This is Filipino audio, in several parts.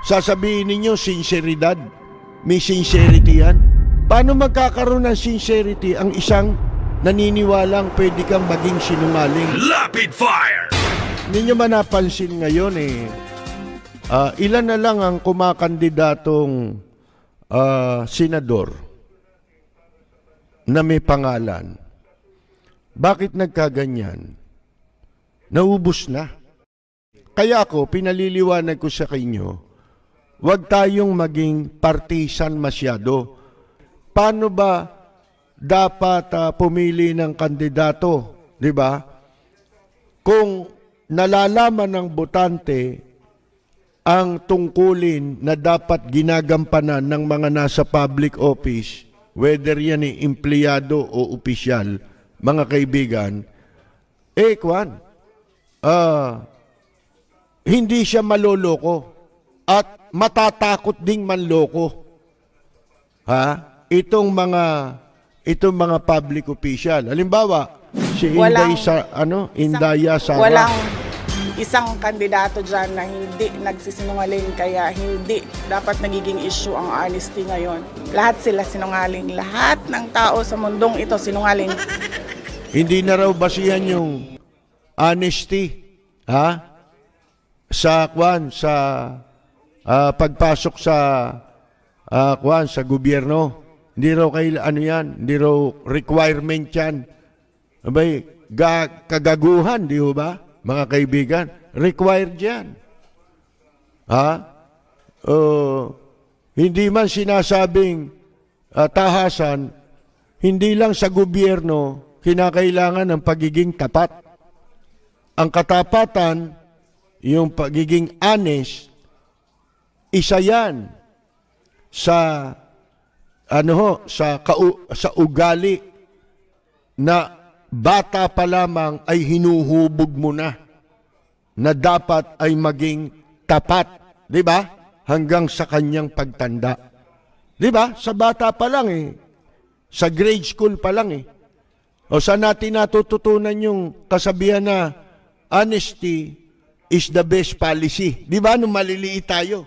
Sasabihin ninyo, sinseridad. May sincerity yan. Paano magkakaroon ng sincerity ang isang naniniwalang pwede kang maging sinungaling? Rapid fire! Hindi nyo ba napansin ngayon ilan na lang ang kumakandidatong senador na may pangalan. Bakit nagkaganyan? Naubos na. Kaya ako, pinaliliwanag ko sa inyo, huwag tayong maging partisan masyado. Paano ba dapat pumili ng kandidato? Di ba? Kung nalalaman ng botante ang tungkulin na dapat ginagampanan ng mga nasa public office, whether yan ay empleyado o opisyal, mga kaibigan, hindi siya maloloko at matatakot ding manloko. Itong mga public official. Halimbawa, si Indaya Sara. Walang isang kandidato dyan na hindi nagsisinungaling, kaya hindi dapat nagiging issue ang honesty ngayon. Lahat sila sinungaling. Lahat ng tao sa mundong ito sinungaling. Hindi na raw basihan yung honesty, sa pagpasok sa gobyerno. Hindi raw hindi raw requirement yan. Abay, kagaguhan, di ba, mga kaibigan? Required yan. Hindi man sinasabing tahasan, hindi lang sa gobyerno kinakailangan ng pagiging tapat. Ang katapatan, yung pagiging honest, isa yan sa ugali na bata pa lamang ay hinuhubog mo na dapat ay maging tapat, di ba? Hanggang sa kanyang pagtanda. Di ba? Sa bata pa lang sa grade school pa lang O saan natin natututunan yung kasabihan na honesty is the best policy? Di ba? Nung maliliit tayo.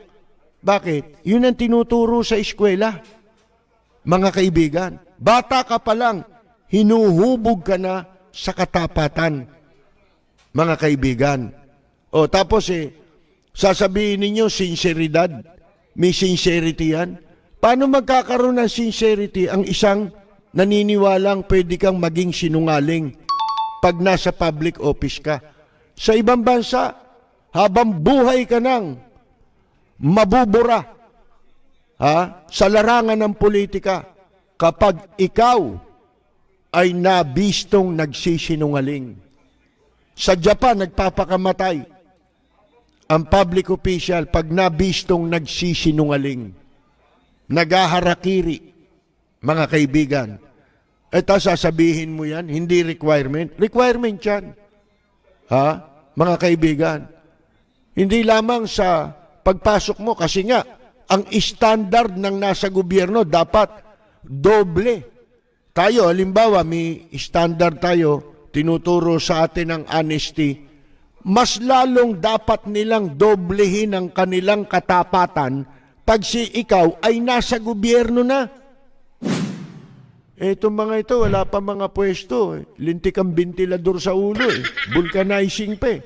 Bakit? Yun ang tinuturo sa eskwela. Mga kaibigan, bata ka pa lang, hinuhubog ka na sa katapatan. Mga kaibigan. O tapos sasabihin ninyo, sinseridad. May sincerity yan. Paano magkakaroon ng sincerity ang isang naniniwalang pwede kang maging sinungaling pag nasa public office ka? Sa ibang bansa, habang buhay ka nang mabubura sa larangan ng politika kapag ikaw ay nabistong nagsisinungaling. Sa Japan, nagpapakamatay ang public official pag nabistong nagsisinungaling. Nagaharakiri, mga kaibigan. Ito, sasabihin mo yan, hindi requirement. Requirement yan. Mga kaibigan. Hindi lamang sa pagpasok mo, kasi nga, ang standard ng nasa gobyerno dapat doble. Tayo, halimbawa, may standard tayo, tinuturo sa atin ang honesty. Mas lalong dapat nilang doblehin ang kanilang katapatan pag ikaw ay nasa gobyerno na. Itong mga ito, wala pa mga pwesto. Lintik ang ventilador sa ulo. Vulcanizing pa.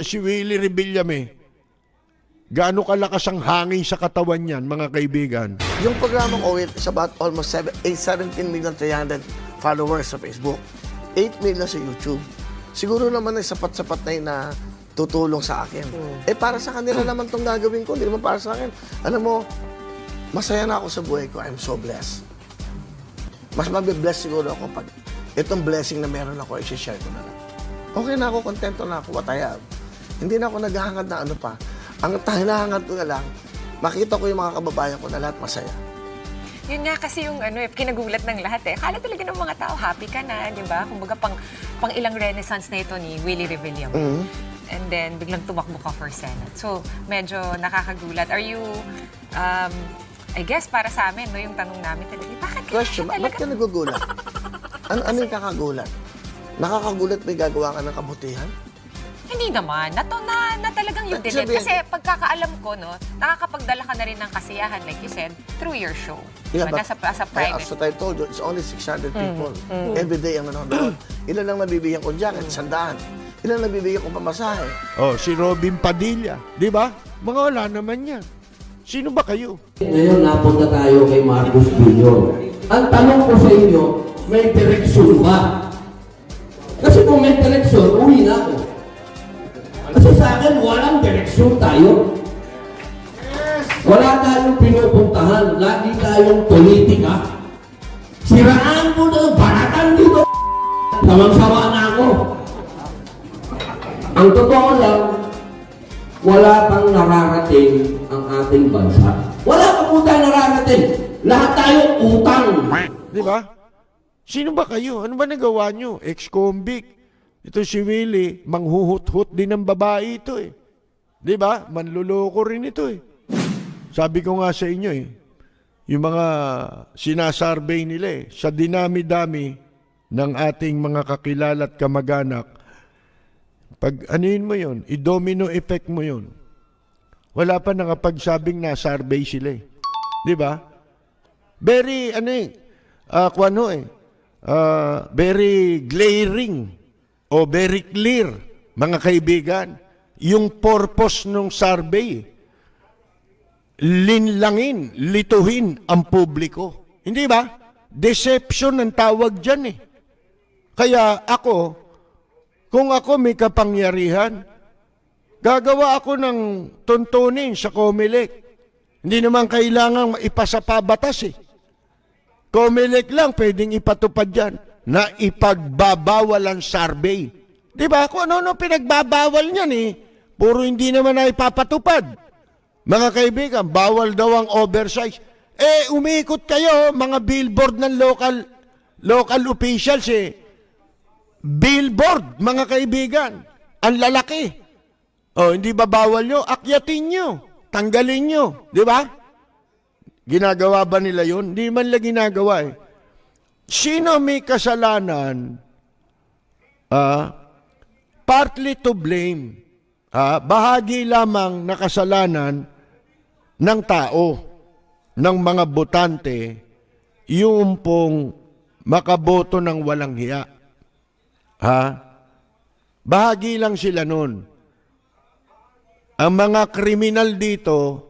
Si Willie Rebillame. Gaano kalakas ang hangin sa katawan niyan, mga kaibigan? Yung programang OWIT is about almost 17,300,000 followers sa Facebook. 8 million sa YouTube. Siguro naman ay sapat-sapat na yun na tutulong sa akin. Para sa kanila naman itong gagawin ko, hindi naman para sa akin. Alam mo, masaya na ako sa buhay ko. I'm so blessed. Mas mabibless siguro ako pag itong blessing na meron ako, i-share ko na lang. Okay na ako, kontento na ako, what I have. Hindi na ako naghahangad na ano pa. Ang hinahangad ko na lang, makita ko yung mga kababayan ko na lahat masaya. Yun nga kasi yung kinagulat ng lahat Akala talaga ng mga tao, happy ka na, di ba? Kumbaga pang ilang renaissance na ito ni Willie Rebillame. And then, biglang tumakbo ka for Senate. So, medyo nakakagulat. Are you, I guess para sa amin, yung tanong namin talaga, bakit Question, ba't ka nagugulat? Ano yung kakagulat? Nakakagulat may gagawa ka ng kabutihan? Hindi naman. Na talagang you did it. Kasi pagkakaalam ko, no, nakakapagdala ka na rin ng kasiyahan, like you said, through your show. Yeah, but as a private. As I told you, it's only 600 people. Every day ang nanonood. Ilan lang nabibigyan kong jacket? 100. Ilan nabibigyan kong pamasahe? Oh, si Robin Padilla. Di ba? Mga wala naman yan. Sino ba kayo? Ngayon, napunta tayo kay Marcos Jr. Ang tanong ko sa inyo, may direksyon ba? Kasi kung may direksyon, uwi na ako. Kasi sa akin, walang direksyon tayo. Wala tayong pinupuntahan. Lagi tayong politika. Siraan mo na, baratan dito. Samang-sama na ako. Ang totoo lang, wala pang nararating ang ating bansa. Wala pa po tayo nararating. Lahat tayo utang. Di ba? Sino ba kayo? Ano ba nagawa nyo? Ex-convict. Ito si Willie, manghuhut-hut din ng babae ito eh. Di ba? Manluloko rin ito eh. Sabi ko nga sa inyo eh, yung mga sinasarvey nila eh, sa dinami-dami ng ating mga kakilala at kamag-anak, pag anuin mo yun, i-domino effect mo yun. Wala pa nakapagsabing na-survey sila eh. Di ba? Very, very glaring o very clear, mga kaibigan, yung purpose ng survey. Linlangin, lituhin ang publiko. Hindi ba? Deception ang tawag dyan eh. Kaya ako, kung ako may kapangyarihan, gagawa ako ng tuntunin sa COMELEC. Hindi naman kailangan ipasa pa batas eh. COMELEC lang pwedeng ipatupad dyan na ipagbabawal ang survey. Diba? Kung ano pinagbabawal niyan eh, puro hindi naman na ipapatupad. Mga kaibigan, bawal daw ang oversize. Eh, umikot kayo, mga billboard ng local officials eh. Billboard, mga kaibigan. Ang lalaki. O, hindi ba bawal nyo? Akyatin nyo. Tanggalin nyo. Di ba? Ginagawa ba nila yun? Hindi man lang ginagawa eh. Sino may kasalanan? Partly to blame. Bahagi lamang na kasalanan ng tao, ng mga botante, yung pong makaboto ng walang hiya. Bahagi lang sila nun. Ang mga kriminal dito,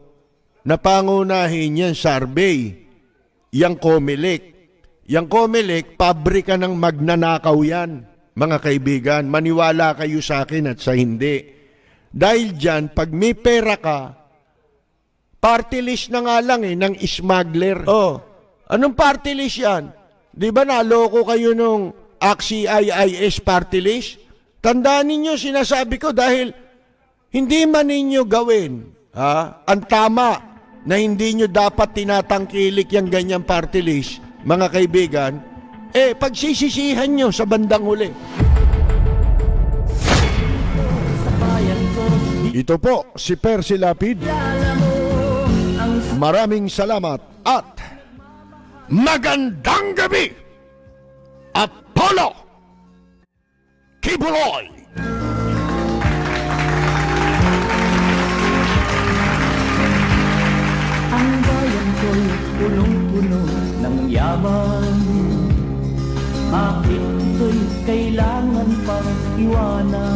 na pangunahin yan, survey, yang COMELEC. Yang COMELEC, pabrika ng magnanakaw yan, mga kaibigan. Maniwala kayo sa akin at sa hindi. Dahil dyan, pag may pera ka, party list na nga lang eh, ng smuggler. Oh, anong party list yan? Di ba naloko kayo nung AXIS party list? Tandaan ninyo, sinasabi ko, dahil hindi man ninyo gawin ang tama na hindi nyo dapat tinatangkilik yung ganyang party list, mga kaibigan, eh, pagsisisihan nyo sa bandang huli. Ito po, si Percy Lapid. Maraming salamat at magandang gabi, Apollo Kibuloy. Ang bayan ko'y punong-puno ng yaman. Bakit ko'y kailangan pang iwanan?